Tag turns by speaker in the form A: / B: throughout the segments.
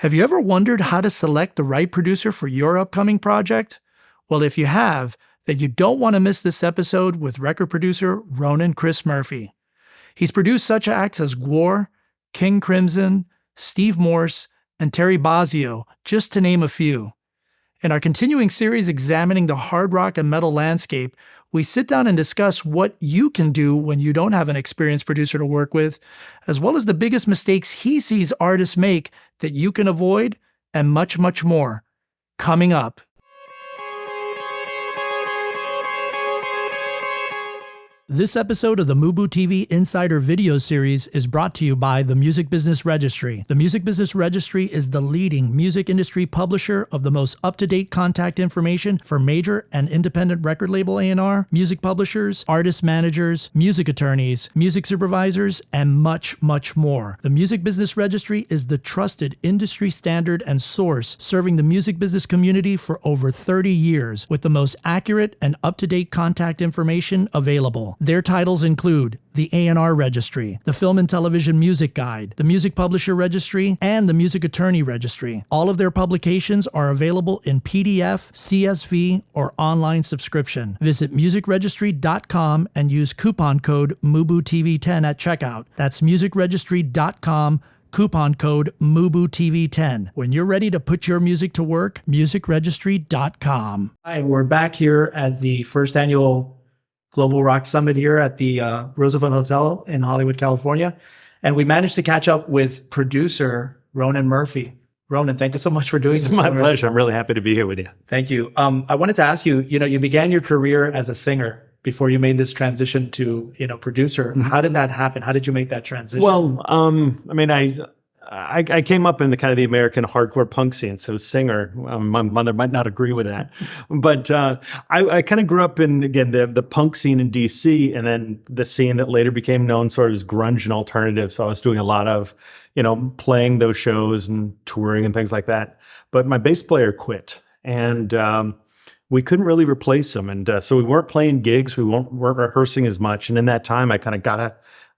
A: Have you ever wondered how to select the right producer for your upcoming project? Well, if you have, then you don't want to miss this episode with record producer Ronan Chris Murphy. He's produced such acts as Gwar, King Crimson, Steve Morse, and Terry Bozzio, just to name a few. In our continuing series examining the hard rock and metal landscape, we sit down and discuss what you can do when you don't have an experienced producer to work with, as well as the biggest mistakes he sees artists make that you can avoid, and much, much more. Coming up. This episode of the MUBUTV Insider video series is brought to you by the Music Business Registry. The Music Business Registry is the leading music industry publisher of the most up-to-date contact information for major and independent record label A&R, music publishers, artist managers, music attorneys, music supervisors, and much, much more. The Music Business Registry is the trusted industry standard and source serving the music business community for over 30 years with the most accurate and up-to-date contact information available. Their titles include the A&R Registry, the Film and Television Music Guide, the Music Publisher Registry, and the Music Attorney Registry. All of their publications are available in PDF, CSV, or online subscription. Visit musicregistry.com and use coupon code MUBUTV10 at checkout. That's musicregistry.com, coupon code MUBUTV10. When you're ready to put your music to work, musicregistry.com. Hi, we're back here at the first annual Global Rock Summit here at the Roosevelt Hotel in Hollywood, California. And we managed to catch up with producer Ronan Murphy. Ronan, thank you so much for doing this.
B: It's my pleasure. I'm really happy to be here with you.
A: Thank you. I wanted to ask you, you began your career as a singer before you made this transition to, producer. Mm-hmm. How did that happen? How did you make that transition?
B: Well, I came up in the kind of the American hardcore punk scene, so singer. My mother might not agree with that, but I kind of grew up in, again, the punk scene in DC, and then the scene that later became known sort of as grunge and alternative. So I was doing a lot of, playing those shows and touring and things like that. But my bass player quit, and we couldn't really replace him, and so we weren't playing gigs, we weren't rehearsing as much. And in that time, I kind of got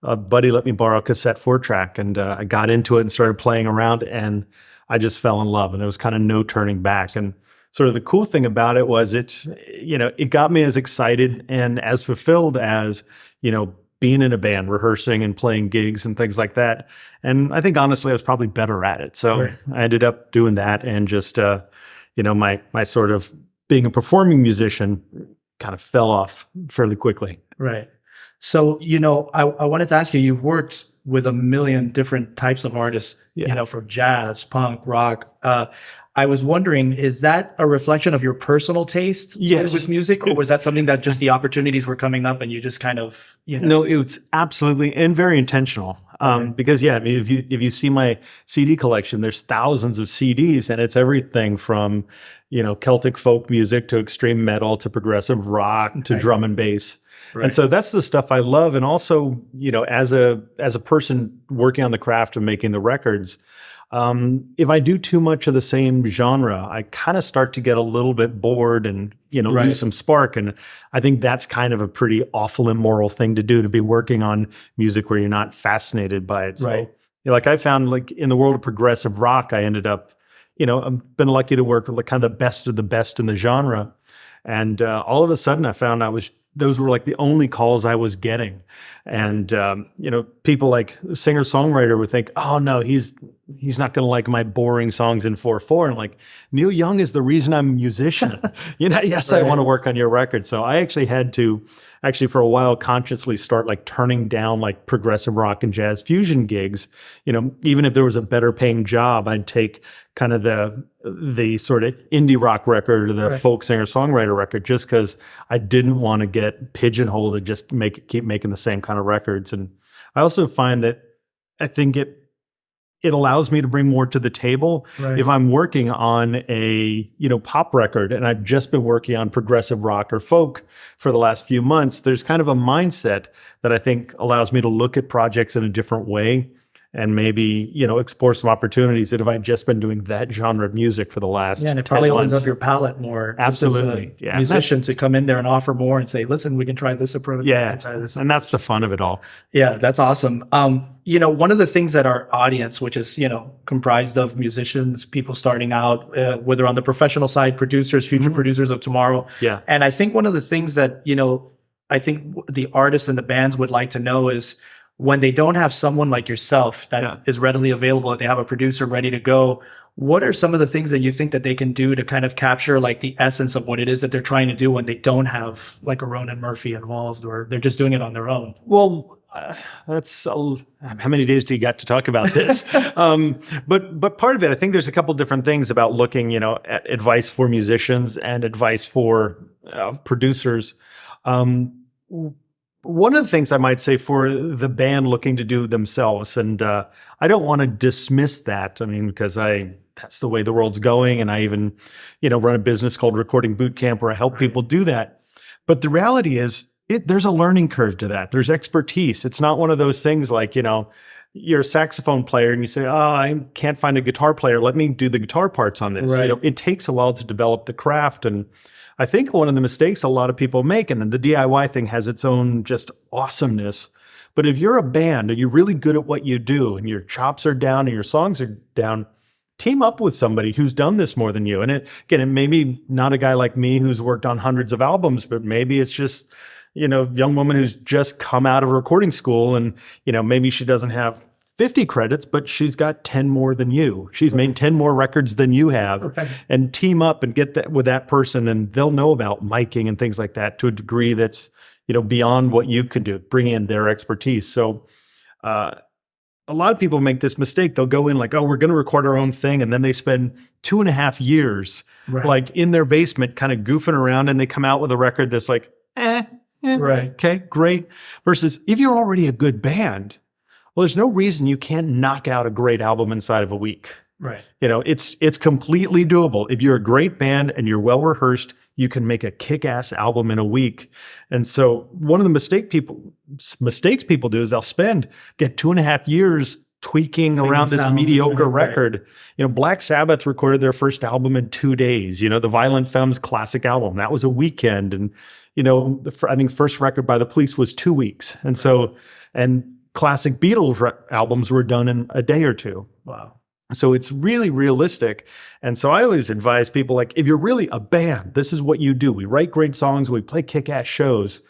B: a buddy let me borrow a cassette 4-track, and I got into it and started playing around, and I just fell in love, and there was kind of no turning back. And sort of the cool thing about it was it got me as excited and as fulfilled as, being in a band, rehearsing and playing gigs and things like that. And I think honestly, I was probably better at it. So right. I ended up doing that, and just, my sort of being a performing musician kind of fell off fairly quickly.
A: Right. So, I wanted to ask you, you've worked with a million different types of artists, from jazz, punk, rock. I was wondering, is that a reflection of your personal tastes with music, or was that something that just the opportunities were coming up and you just kind of,
B: No, it's absolutely and very intentional. Because if you see my CD collection, there's thousands of CDs, and it's everything from, Celtic folk music to extreme metal to progressive rock to drum and bass. Right. And so that's the stuff I love. And also, as a person working on the craft of making the records, if I do too much of the same genre, I kind of start to get a little bit bored and, lose some spark. And I think that's kind of a pretty awful, immoral thing to do, to be working on music where you're not fascinated by it. So, I found in the world of progressive rock, I ended up, I've been lucky to work with kind of the best in the genre. And all of a sudden I found those were the only calls I was getting. And, people like singer-songwriter would think, oh no, he's not going to like my boring songs in 4/4. And Neil Young is the reason I'm a musician. Yes, right. I want to work on your record. So I actually had to for a while consciously start turning down progressive rock and jazz fusion gigs. Even if there was a better paying job, I'd take kind of the sort of indie rock record or the folk singer-songwriter record, just because I didn't want to get pigeonholed and just keep making the same kind of records. And I also find that I think it allows me to bring more to the table. Right. If I'm working on a, pop record and I've just been working on progressive rock or folk for the last few months, there's kind of a mindset that I think allows me to look at projects in a different way. and maybe, explore some opportunities that if I'd just been doing that genre of music for the last
C: Yeah, and it
B: 10
C: probably opens
B: months.
C: up your palette more.
B: Absolutely.
C: Just as a
B: Yeah.
C: musician to come in there and offer more and say, listen, we can try this approach.
B: Yeah.
C: we can try this
B: And that's the fun of it all.
C: Yeah, that's awesome. One of the things that our audience, which is, comprised of musicians, people starting out, whether on the professional side, producers, future producers of tomorrow.
B: Yeah.
C: And I think one of the things that, I think the artists and the bands would like to know is when they don't have someone like yourself that is readily available, if they have a producer ready to go, what are some of the things that you think that they can do to kind of capture like the essence of what it is that they're trying to do when they don't have like a Ronan Murphy involved, or they're just doing it on their own?
B: Well, how many days do you got to talk about this? But part of it, I think there's a couple different things about looking, at advice for musicians and advice for producers. One of the things I might say for the band looking to do themselves, and I don't want to dismiss that. I mean, because that's the way the world's going, and I even, run a business called Recording Bootcamp where I help people do that. But the reality is, there's a learning curve to that. There's expertise. It's not one of those things like, you're a saxophone player and you say, oh, I can't find a guitar player. Let me do the guitar parts on this.
C: Right.
B: It takes a while to develop the craft. And I think one of the mistakes a lot of people make, and the DIY thing has its own just awesomeness. But if you're a band and you're really good at what you do and your chops are down and your songs are down, team up with somebody who's done this more than you. And it may be not a guy like me who's worked on hundreds of albums, but maybe it's just, young woman who's just come out of recording school and, maybe she doesn't have 50 credits, but she's got 10 more than you. She's made 10 more records than you have. And team up and get that with that person, and they'll know about miking and things like that to a degree that's, beyond what you can do, bring in their expertise. So a lot of people make this mistake. They'll go in like, oh, we're going to record our own thing. And then they spend 2.5 years like in their basement kind of goofing around, and they come out with a record that's like, okay, great. Versus if you're already a good band, well, there's no reason you can't knock out a great album inside of a week.
C: Right.
B: It's completely doable. If you're a great band and you're well rehearsed, you can make a kick-ass album in a week. And so one of the mistakes people do is they'll get 2.5 years tweaking around this mediocre record. Black Sabbath recorded their first album in 2 days. The Violent Femmes classic album, that was a weekend. And, I think first record by the Police was 2 weeks. And so, and classic Beatles albums were done in a day or two.
C: Wow.
B: So it's really realistic. And so I always advise people, like, if you're really a band, this is what you do. We write great songs, we play kick-ass shows.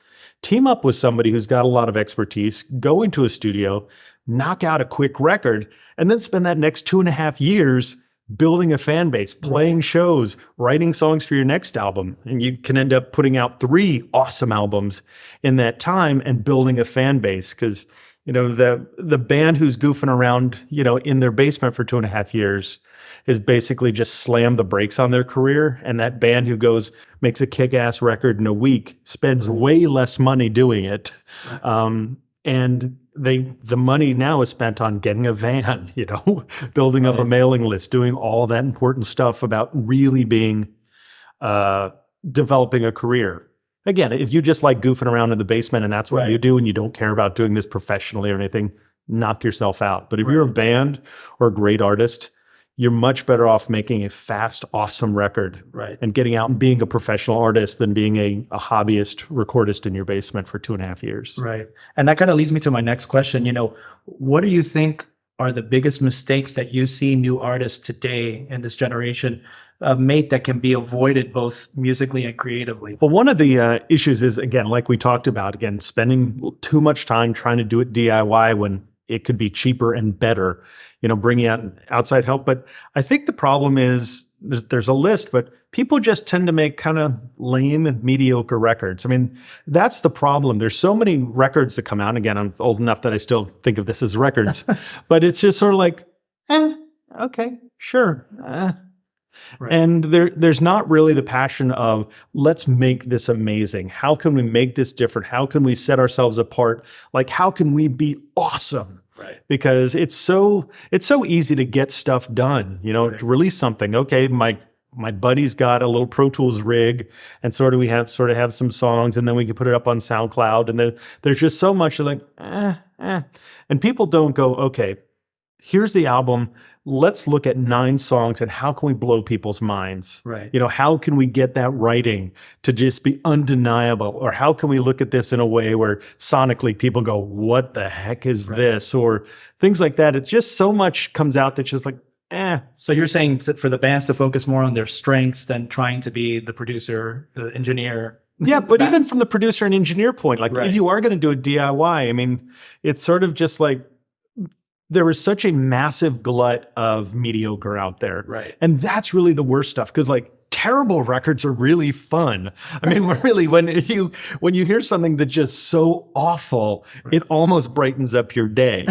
B: Team up with somebody who's got a lot of expertise, go into a studio, knock out a quick record, and then spend that next 2.5 years building a fan base, playing shows, writing songs for your next album. And you can end up putting out 3 awesome albums in that time and building a fan base. Because the band who's goofing around, in their basement for 2.5 years is basically just slammed the brakes on their career. And that band who makes a kick-ass record in a week spends way less money doing it. And the money now is spent on getting a van, building up a mailing list, doing all that important stuff about really developing a career. Again, if you just like goofing around in the basement and that's what you do and you don't care about doing this professionally or anything, knock yourself out. But if you're a band or a great artist, you're much better off making a fast, awesome record and getting out and being a professional artist than being a hobbyist recordist in your basement for 2.5 years.
C: Right. And that kind of leads me to my next question. What do you think are the biggest mistakes that you see new artists today in this generation make that can be avoided both musically and creatively?
B: Well, one of the issues is, again, like we talked about, spending too much time trying to do it DIY when it could be cheaper and better, bringing out outside help. But I think the problem is there's a list, but people just tend to make kind of lame and mediocre records. I mean, that's the problem. There's so many records that come out. And again, I'm old enough that I still think of this as records, but it's just sort of like, okay, sure. And there's not really the passion of, let's make this amazing. How can we make this different? How can we set ourselves apart? Like, how can we be awesome? Because it's so easy to get stuff done, to release something. Okay, my buddy's got a little Pro Tools rig, and we have some songs, and then we can put it up on SoundCloud. And then there's just so much like, and people don't go, okay, here's the album. Let's look at 9 songs and how can we blow people's minds?
C: Right.
B: You know, how can we get that writing to just be undeniable? Or how can we look at this in a way where sonically people go, what the heck is this? Or things like that. It's just so much comes out that's just like, eh.
C: So you're saying that for the bands to focus more on their strengths than trying to be the producer, the engineer.
B: Yeah, but even from the producer and engineer point, like
C: Right.
B: if you are going to do a DIY, I mean, it's sort of just like, there is such a massive glut of mediocre out there.
C: Right.
B: And that's really the worst stuff because like terrible records are really fun. I mean, really, when you hear something that's just so awful, it almost brightens up your day.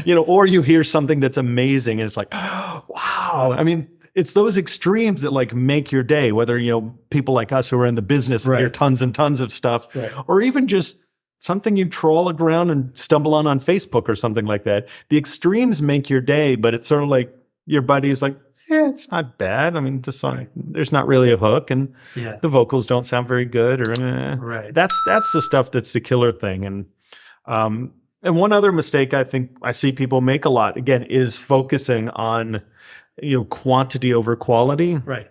B: You know, or you hear something that's amazing and it's like, oh, wow. I mean, it's those extremes that like make your day, whether, you know, people like us who are in the business and hear tons and tons of stuff, or even just something you troll around and stumble on Facebook or something like that. The extremes make your day, but it's sort of like your buddy's like, yeah, it's not bad. I mean, the song, there's not really a hook and the vocals don't sound very good or that's the stuff that's the killer thing. And one other mistake I think I see people make a lot, again, is focusing on, you know, quantity over quality.
C: Right.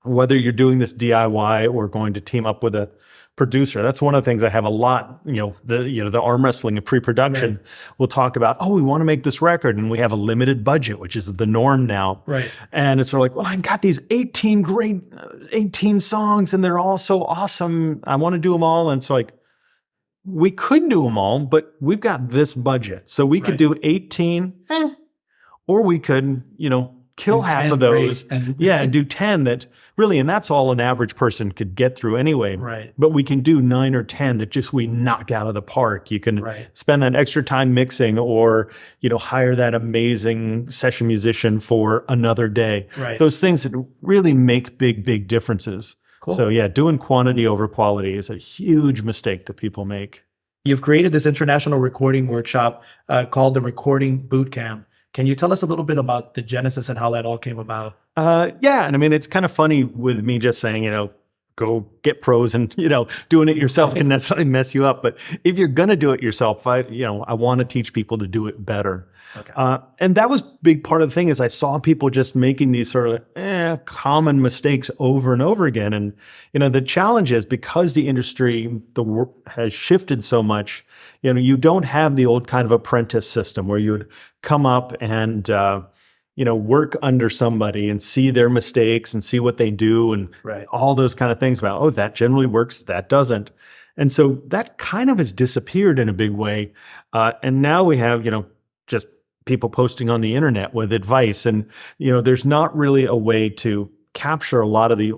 B: Whether you're doing this DIY or going to team up with a producer. That's one of the things I have a lot, the arm wrestling and pre-production will talk about, oh, we want to make this record and we have a limited budget, which is the norm now.
C: Right.
B: And it's sort of like, well, I've got these 18 songs and they're all so awesome. I want to do them all. And so like, we could do them all, but we've got this budget. So we could do 18, or we could, you know, kill half of those and do 10 that really, and that's all an average person could get through anyway.
C: Right.
B: But we can do 9 or 10 that just we knock out of the park. You can spend that extra time mixing or, you know, hire that amazing session musician for another day.
C: Right.
B: Those things that really make big, big differences. Cool. So yeah, doing quantity over quality is a huge mistake that people make.
C: You've created this international recording workshop called the Recording Bootcamp. Can you tell us a little bit about the genesis and how that all came about?
B: Yeah. And I mean, it's kind of funny with me just saying, you know, go get pros and, you know, doing it yourself can necessarily mess you up. But if you're going to do it yourself, I want to teach people to do it better. Okay. And that was a big part of the thing is I saw people just making these sort of common mistakes over and over again. And, you know, the challenge is because the industry, the work has shifted so much, you know, you don't have the old kind of apprentice system where you would come up and, you know, work under somebody and see their mistakes and see what they do and all those kind of things about, oh, that generally works, that doesn't. And so that kind of has disappeared in a big way. And now we have, you know, just people posting on the internet with advice. And, you know, there's not really a way to capture a lot of the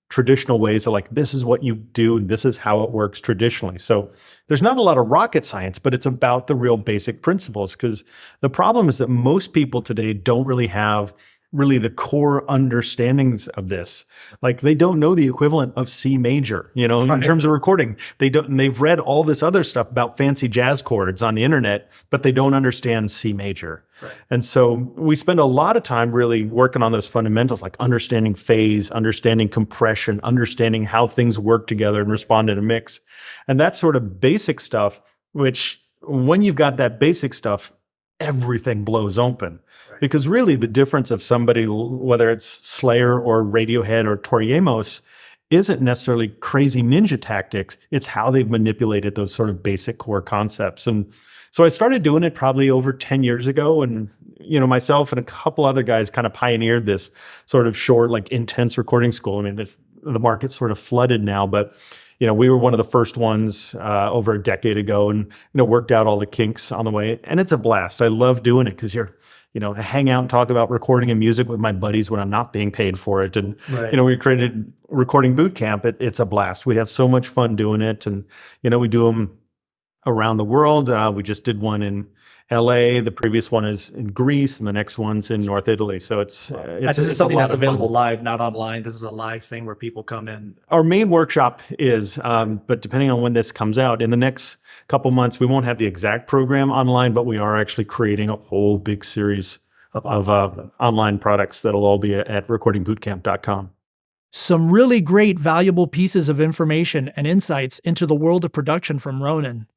B: traditional ways of like, this is what you do, and this is how it works traditionally. So there's not a lot of rocket science, but it's about the real basic principles. Because the problem is that most people today don't really have really the core understandings of this. Like they don't know the equivalent of C major, you know, in terms of recording. They don't, and they've read all this other stuff about fancy jazz chords on the internet, but they don't understand C major. Right. And so we spend a lot of time really working on those fundamentals, like understanding phase, understanding compression, understanding how things work together and respond in a mix. And that sort of basic stuff, which when you've got that basic stuff, everything blows open. Because really the difference of somebody, whether it's Slayer or Radiohead or Tori Amos, isn't necessarily crazy ninja tactics. It's how they've manipulated those sort of basic core concepts. And so I started doing it probably over 10 years ago. And, you know, myself and a couple other guys kind of pioneered this sort of short, like intense recording school. I mean, the market's sort of flooded now, but you know, we were one of the first ones over a decade ago and, you know, worked out all the kinks on the way. And it's a blast. I love doing it because I hang out and talk about recording and music with my buddies when I'm not being paid for it. And, you know, we created Recording Bootcamp. It's a blast. We have so much fun doing it. And, you know, we do them around the world. We just did one in LA. The previous one is in Greece, and the next one's in North Italy. So it's
C: this is something that's available live, not online. This is a live thing where people come in.
B: Our main workshop is, but depending on when this comes out, in the next couple months, we won't have the exact program online, but we are actually creating a whole big series of online products that'll all be at recordingbootcamp.com.
A: Some really great, valuable pieces of information and insights into the world of production from Ronan.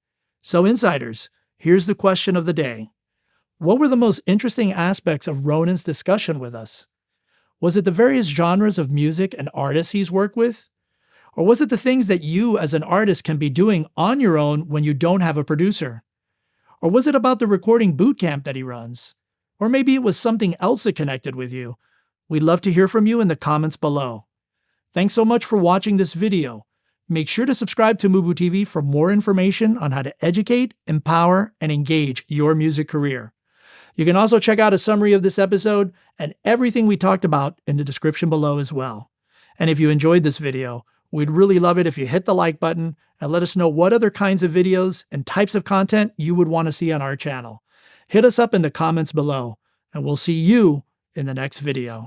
A: So insiders, here's the question of the day. What were the most interesting aspects of Ronan's discussion with us? Was it the various genres of music and artists he's worked with? Or was it the things that you as an artist can be doing on your own when you don't have a producer? Or was it about the recording bootcamp that he runs? Or maybe it was something else that connected with you. We'd love to hear from you in the comments below. Thanks so much for watching this video. Make sure to subscribe to MUBUTV for more information on how to educate, empower, and engage your music career. You can also check out a summary of this episode and everything we talked about in the description below as well. And if you enjoyed this video, we'd really love it if you hit the like button and let us know what other kinds of videos and types of content you would want to see on our channel. Hit us up in the comments below, and we'll see you in the next video.